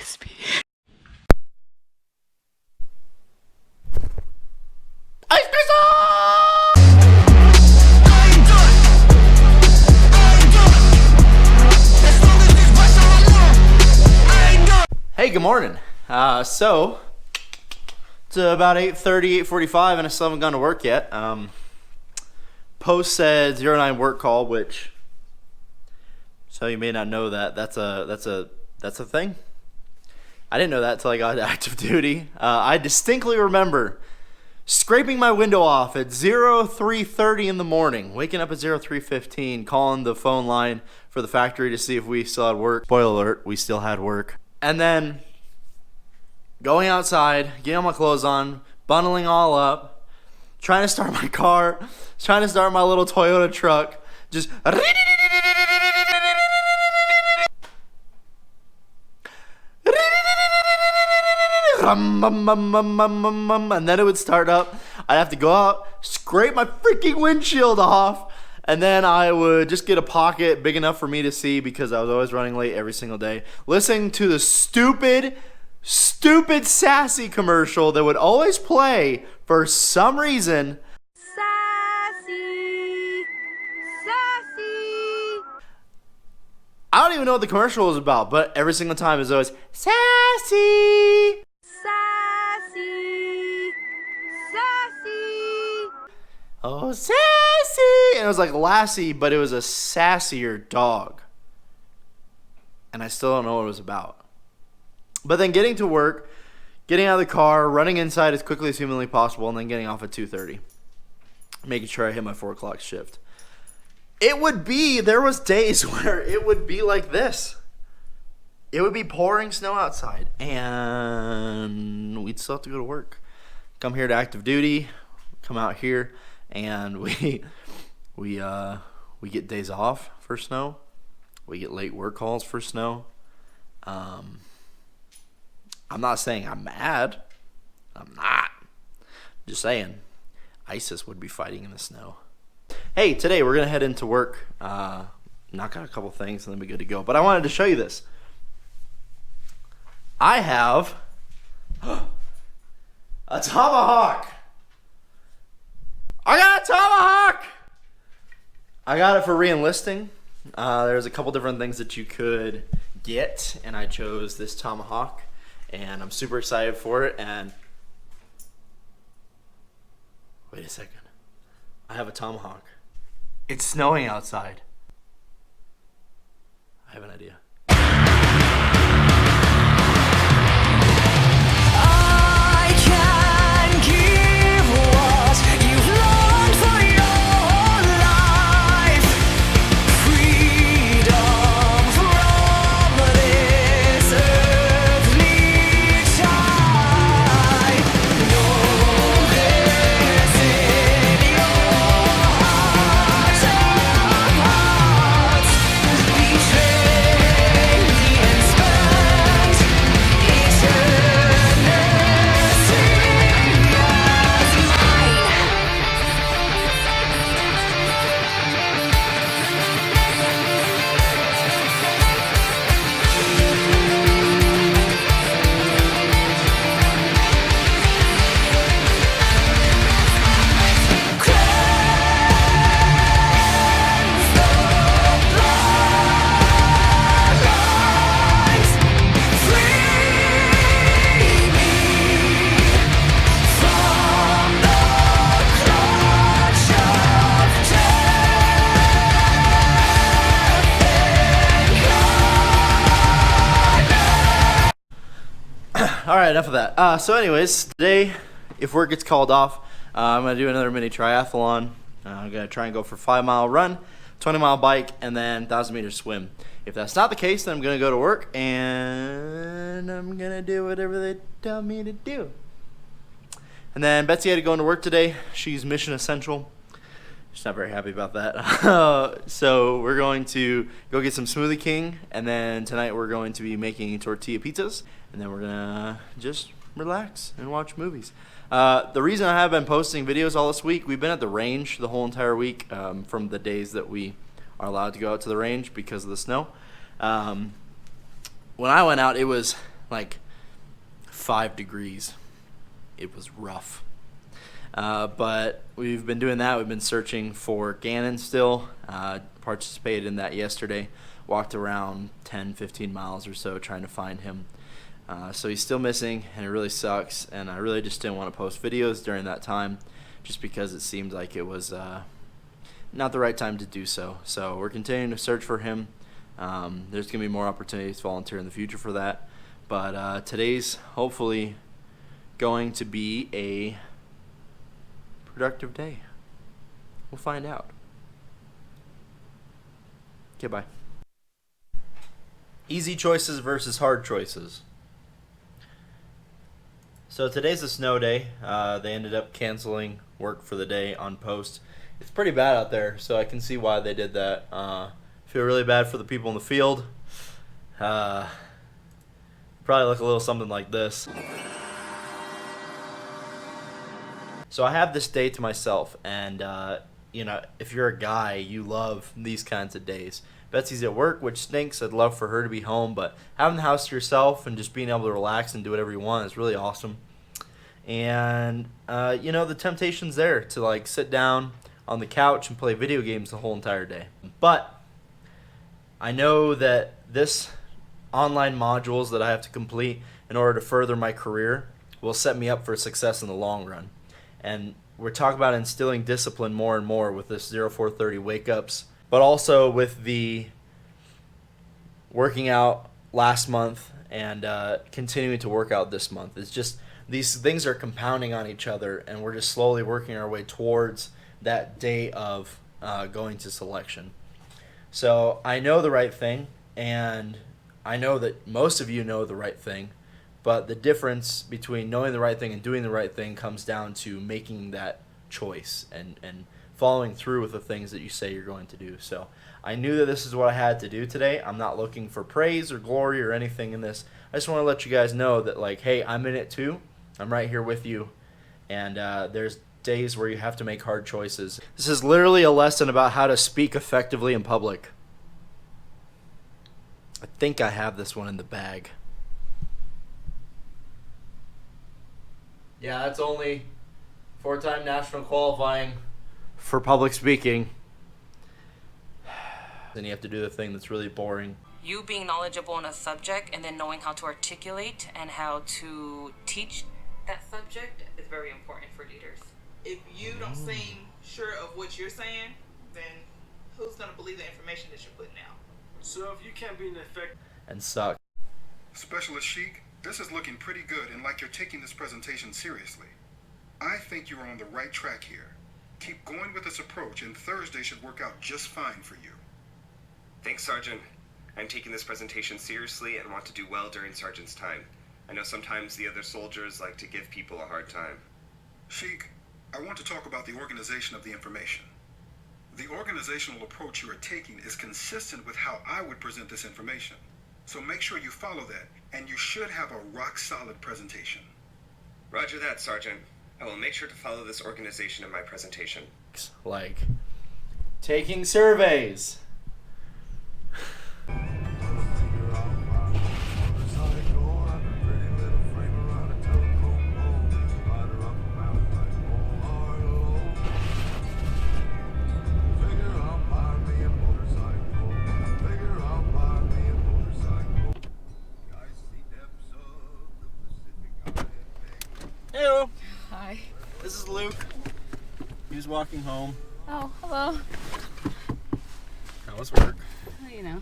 crispy. Ice Crystal! Hey, good morning. So it's about 8:30, 8:45, and I still haven't gone to work yet. Post said 09 work call, which, so you may not know that's a thing. I didn't know that until I got active duty. I distinctly remember scraping my window off at 03:30 in the morning, waking up at 03:15, calling the phone line for the factory to see if we still had work. Spoiler alert, we still had work. And then going outside, getting all my clothes on, bundling all up, trying to start my car, trying to start my little Toyota truck, just and then it would start up. I'd have to go out, scrape my freaking windshield off, and then I would just get a pocket big enough for me to see because I was always running late every single day, listening to the stupid Sassy commercial that would always play for some reason. Sassy. I don't even know what the commercial was about, but every single time it was always Sassy. Oh, Sassy! And it was like Lassie, but it was a sassier dog. And I still don't know what it was about. But then getting to work, getting out of the car, running inside as quickly as humanly possible, and then getting off at 2:30. Making sure I hit my 4 o'clock shift. There was days where it would be like this. It would be pouring snow outside, and we'd still have to go to work. Come here to active duty, come out here, and we get days off for snow. We get late work calls for snow. I'm not saying I'm mad. I'm not. Just saying, ISIS would be fighting in the snow. Hey, today we're gonna head into work, knock out a couple things, and then be good to go. But I wanted to show you this. I have a tomahawk. I got a tomahawk. I got it for re-enlisting. There's a couple different things that you could get, and I chose this tomahawk, and I'm super excited for it. And wait a second, I have a tomahawk. It's snowing outside. I have an idea. All right, enough of that. So anyways, today, if work gets called off, I'm going to do another mini triathlon. I'm going to try and go for 5-mile run, 20-mile bike, and then 1,000-meter swim. If that's not the case, then I'm going to go to work, and I'm going to do whatever they tell me to do. And then Betsy had to go into work today. She's mission essential. She's not very happy about that. So we're going to go get some Smoothie King, and then tonight we're going to be making tortilla pizzas, and then we're going to just relax and watch movies. The reason I have been posting videos all this week, we've been at the range the whole entire week, from the days that we are allowed to go out to the range because of the snow. When I went out, it was like 5 degrees. It was rough. But we've been doing that. We've been searching for Gannon still. Participated in that yesterday. Walked around 10-15 miles or so trying to find him. So he's still missing, and it really sucks. And I really just didn't want to post videos during that time just because it seemed like it was not the right time to do so. So we're continuing to search for him. There's going to be more opportunities to volunteer in the future for that. But today's hopefully going to be a productive day. We'll find out. Okay, bye. Easy choices versus hard choices. So today's a snow day. They ended up canceling work for the day on post. It's pretty bad out there, so I can see why they did that. Feel really bad for the people in the field. Probably look a little something like this. So I have this day to myself, and if you're a guy, you love these kinds of days. Betsy's at work, which stinks. I'd love for her to be home, but having the house to yourself and just being able to relax and do whatever you want is really awesome. And the temptation's there to like sit down on the couch and play video games the whole entire day. But I know that this online modules that I have to complete in order to further my career will set me up for success in the long run. And we're talking about instilling discipline more and more with this 0430 wake-ups, but also with the working out last month and continuing to work out this month. It's just these things are compounding on each other, and we're just slowly working our way towards that day of going to selection. So I know the right thing, and I know that most of you know the right thing, but the difference between knowing the right thing and doing the right thing comes down to making that choice and following through with the things that you say you're going to do. So I knew that this is what I had to do today. I'm not looking for praise or glory or anything in this. I just want to let you guys know that, like, hey, I'm in it too. I'm right here with you. And there's days where you have to make hard choices. This is literally a lesson about how to speak effectively in public. I think I have this one in the bag. Yeah, that's only 4-time national qualifying for public speaking. Then you have to do the thing that's really boring. You being knowledgeable in a subject and then knowing how to articulate and how to teach that subject is very important for leaders. If you don't seem sure of what you're saying, then who's going to believe the information that you're putting out? So if you can't be an effective And suck. Specialist Sheik, this is looking pretty good and like you're taking this presentation seriously. I think you are on the right track here. Keep going with this approach and Thursday should work out just fine for you. Thanks, Sergeant. I'm taking this presentation seriously and want to do well during Sergeant's time. I know sometimes the other soldiers like to give people a hard time. Sheik, I want to talk about the organization of the information. The organizational approach you are taking is consistent with how I would present this information. So make sure you follow that, and you should have a rock-solid presentation. Roger that, Sergeant. I will make sure to follow this organization in my presentation. Like taking surveys. Hello. Hi. This is Luke. He was walking home. Oh, hello. How was work? You know.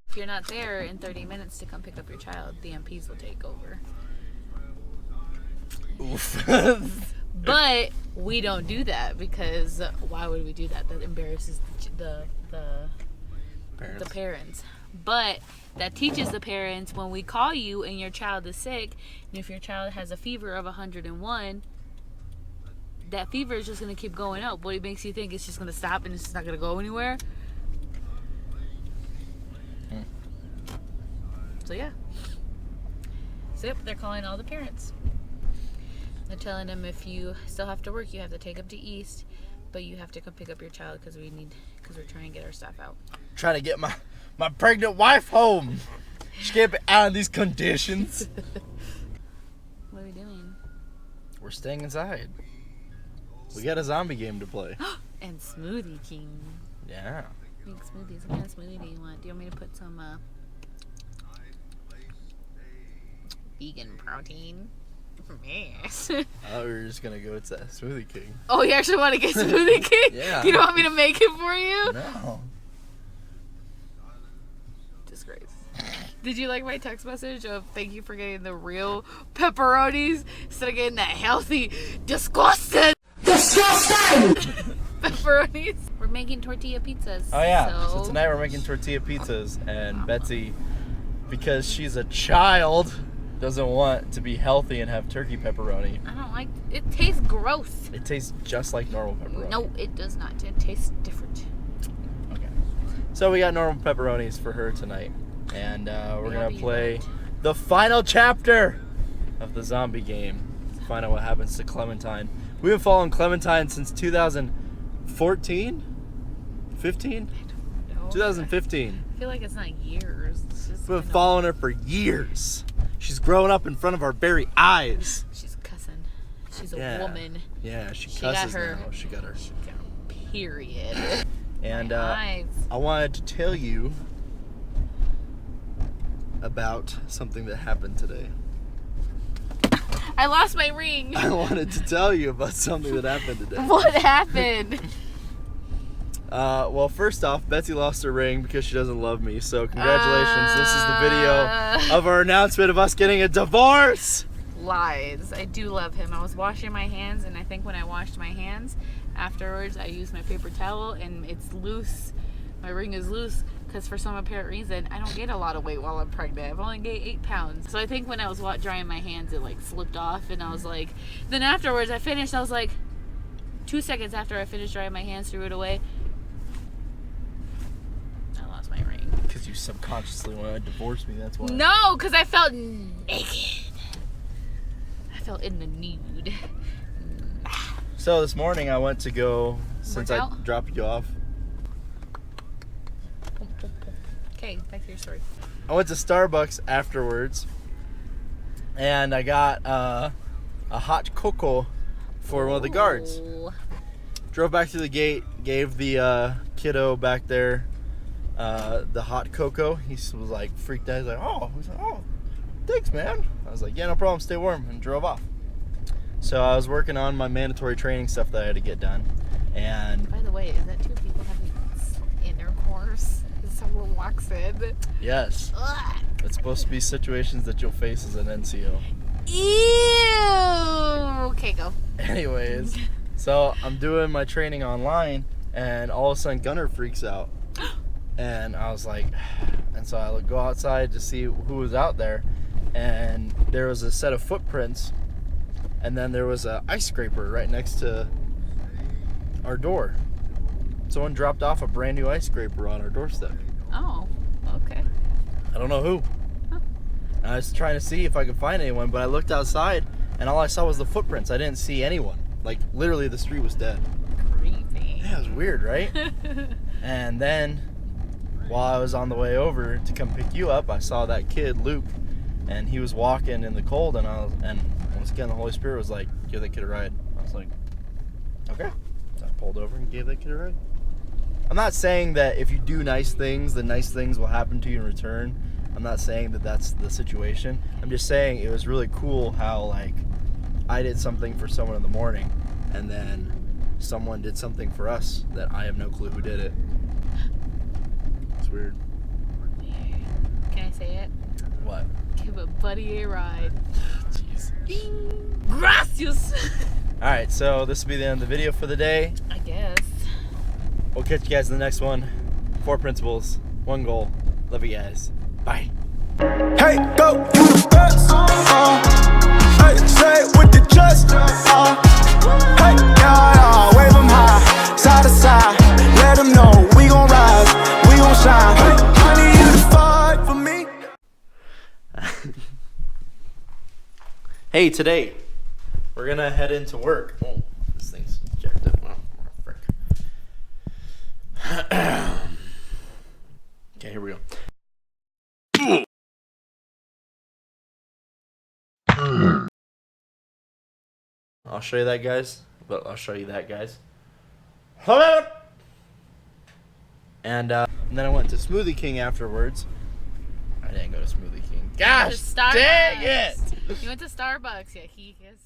If you're not there in 30 minutes to come pick up your child, the MPs will take over. Oof. But we don't do that because why would we do that? That embarrasses the parents. But that teaches the parents when we call you and your child is sick, and if your child has a fever of 101, that fever is just going to keep going up. What makes you think it's just going to stop and it's just not going to go anywhere? So yeah. So yep, they're calling all the parents. They're telling them if you still have to work, you have to take them to East, but you have to come pick up your child because we're trying to get our staff out. Trying to get my pregnant wife home. She can't be out in these conditions. What are we doing? We're staying inside. We got a zombie game to play. And Smoothie King. Yeah. Make smoothies. What kind of smoothie do you want? Do you want me to put some vegan protein? Yes. I thought we were just gonna go with that Smoothie King. Oh, you actually want to get Smoothie King? Yeah. You don't want me to make it for you? No. Disgrace. Did you like my text message of thank you for getting the real pepperonis instead of getting that healthy, disgusting pepperonis? We're making tortilla pizzas. Oh yeah. So tonight we're making tortilla pizzas, and Betsy, because she's a child, doesn't want to be healthy and have turkey pepperoni. I don't like it. Tastes gross. It tastes just like normal pepperoni. No, it does not. It tastes different. Okay. So we got normal pepperonis for her tonight, and we're gonna play the final chapter of the zombie game. Find out what happens to Clementine. We've been following Clementine since 2014, 15, 2015. I feel like it's not years. It's just We've been following her for years. She's growing up in front of our very eyes. She's cussing. She's a woman. Yeah, she She got cusses her. now. She got her. Period. And Eyes. I wanted to tell you about something that happened today. I lost my ring. I wanted to tell you about something that happened today. What happened? Well, first off, Betsy lost her ring because she doesn't love me. So congratulations. This is the video of our announcement of us getting a divorce. Lies. I do love him. I was washing my hands, and I think when I washed my hands, afterwards I used my paper towel, and it's loose. My ring is loose because for some apparent reason I don't gain a lot of weight while I'm pregnant. I've only gained 8 pounds. So I think when I was drying my hands, it like slipped off, and I was like, then afterwards I finished. I was like, 2 seconds after I finished drying my hands, threw it away. I lost my ring. Because you subconsciously want to divorce me, that's why. No, because I felt naked. I felt in the nude. So this morning I went to go, since I Workout? dropped you off, Okay, back to your story. I went to Starbucks afterwards, and I got a hot cocoa for one of the guards. Oh. Drove back to the gate, gave the kiddo back there the hot cocoa. He was like freaked out. He's like, oh, thanks, man. I was like, yeah, no problem. Stay warm, and drove off. So I was working on my mandatory training stuff that I had to get done, and By the way, is that 2 people having intercourse? Someone walks in. yes, Ugh. it's supposed to be situations that you'll face as an NCO. Ew. Okay, go. Anyways, so I'm doing my training online, and all of a sudden Gunner freaks out, and I was like, and so I go outside to see who was out there, and there was a set of footprints, and then there was an ice scraper right next to our door. Someone dropped off a brand new ice scraper on our doorstep. Oh, okay. I don't know who. Huh. And I was trying to see if I could find anyone, but I looked outside, and all I saw was the footprints. I didn't see anyone. Like, literally the street was dead. Creepy. Yeah, it was weird, right? And then, while I was on the way over to come pick you up, I saw that kid, Luke, and he was walking in the cold, and once again, the Holy Spirit was like, give that kid a ride. I was like, okay. So I pulled over and gave that kid a ride. I'm not saying that if you do nice things, the nice things will happen to you in return. I'm not saying that that's the situation. I'm just saying it was really cool how, like, I did something for someone in the morning, and then someone did something for us that I have no clue who did it. It's weird. Can I say it? What? Give a buddy a ride. Jeez. Ding. Gracias. Alright, so this will be the end of the video for the day. I guess. We'll catch you guys in the next one. 4 principles, 1 goal. Love you guys. Bye. Hey, go to the best. Hey, say it with the chest. Hey, yeah, wave them high, side to side. Let them know we gon' rise, we gon' shine. Hey, I need you to fight for me. Hey, today we're gonna head into work. Oh, this thing's jacked up. Oh, frick. Okay, here we go. I'll show you that, guys. But I'll show you that, guys. And then I went to Smoothie King afterwards. I didn't go to Smoothie King. Gosh, dang it! You went to Starbucks. Yeah, he is.